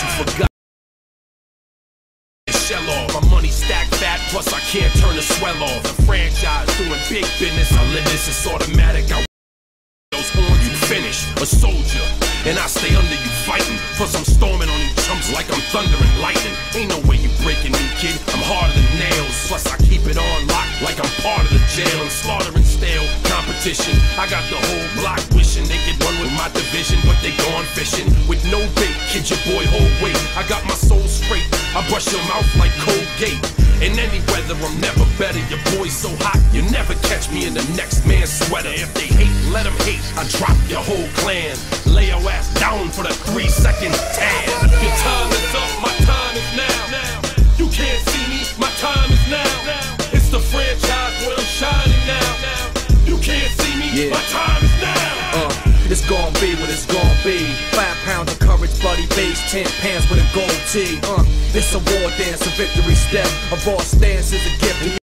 you forgot. Shell off. My money stacked fat, plus I can't turn the swell off. The franchise doing big business, I live this, it's automatic. I those horns, you finish, a soldier, and I stay under you fighting. Plus I'm storming on you chumps like I'm thunder and lightning. Ain't no way you breaking me, kid, I'm harder than nails. Plus I keep it on lock like I'm part of the jail. I'm slaughtering stale competition. I got the whole block wishing they could run with my division, but they gone fishing with no bait. Kid, your boy, hold weight. I got my soul straight, I brush your mouth like Colgate. In any weather, I'm never better. Your boy's so hot, you never catch me in the next man's sweater. If they hate, let them hate. I drop your whole clan. Lay your ass down for the 3-second tan. Your time is up, my time is now. You can't see me, my time is now. It's the franchise where I'm shining now. You can't see me, my time is now. It's gon' be what it's gon' be. 5 pounds of courage, bloody base, 10 pants with a gold tee. It's a war dance, a victory step. A raw stance is a gift.